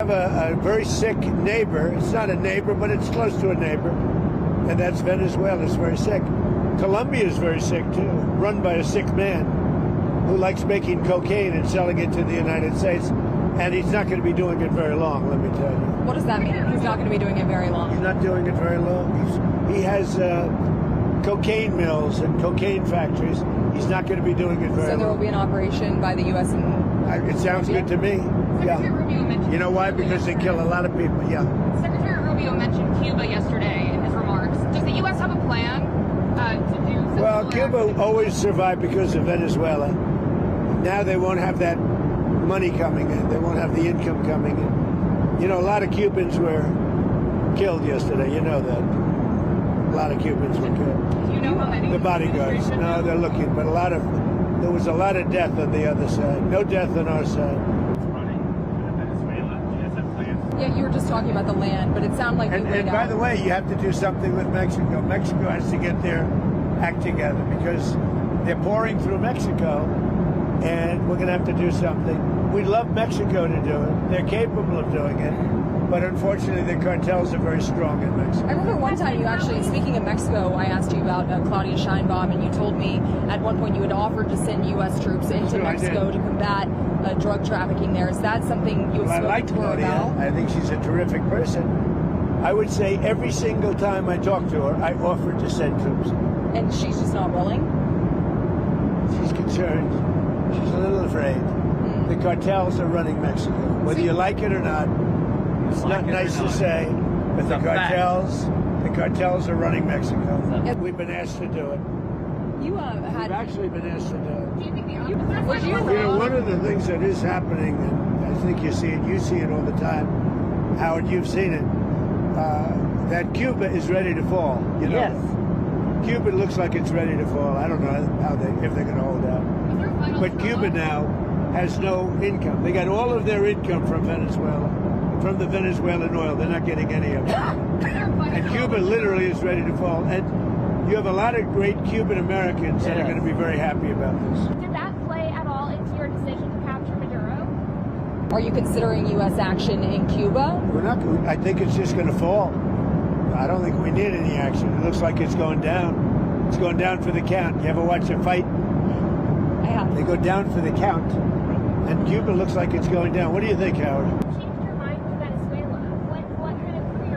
have a very sick neighbor. It's not a neighbor, but it's close to a neighbor, and that's Venezuela. It's very sick. Colombia is very sick too, run by a sick man who likes making cocaine and selling it to the United States, and he's not going to be doing it very long, let me tell you. What does that mean? He's not going to be doing it very long? He's not doing it very long. He has cocaine mills and cocaine factories. He's not going to be doing it very long. So there will be an operation by the U.S. and it sounds good to me. Secretary Rubio mentioned You know why? Because they kill a lot of people, yeah. Secretary Rubio mentioned Cuba yesterday in his remarks. Does the U.S. have a plan to do... Well, Cuba always survived because of Venezuela. Now they won't have that money coming in. They won't have the income coming in. You know, a lot of Cubans were killed yesterday. You know that. A lot of Cubans were killed. Do you know how many? The bodyguards. No, they're looking, but there was a lot of death on the other side. No death on our side. Yeah, you were just talking about the land, but it sounded like... And by the way, you have to do something with Mexico. Mexico has to get their act together because they're pouring through Mexico, and we're going to have to do something. We'd love Mexico to do it. They're capable of doing it, but unfortunately the cartels are very strong in Mexico. I remember one time you actually, speaking of Mexico, I asked you about Claudia Sheinbaum, and you told me at one point you had offered to send U.S. troops into Mexico to combat drug trafficking there. Is that something you have spoken to her about? I think she's a terrific person. I would say every single time I talk to her, I offered to send troops. And she's just not willing? She's concerned. She's a little afraid. The cartels are running Mexico. Whether you like it or not, it's not nice to say, but the cartels are running Mexico. We've been asked to do it. We've actually been asked to do it. Do you think You know, one of the things that is happening, and I think you see it all the time, Howard, you've seen it, that Cuba is ready to fall. You know? Yes. Cuba looks like it's ready to fall. I don't know if they're going to hold out. But Cuba now has no income. They got all of their income from Venezuela, from the Venezuelan oil. They're not getting any of it. And Cuba literally is ready to fall. And you have a lot of great Cuban Americans that are going to be very happy about this. Did that play at all into your decision to capture Maduro? Are you considering U.S. action in Cuba? We're not. I think it's just going to fall. I don't think we need any action. It looks like it's going down. It's going down for the count. You ever watch a fight? I have. They go down for the count. And Cuba looks like it's going down. What do you think, Howard?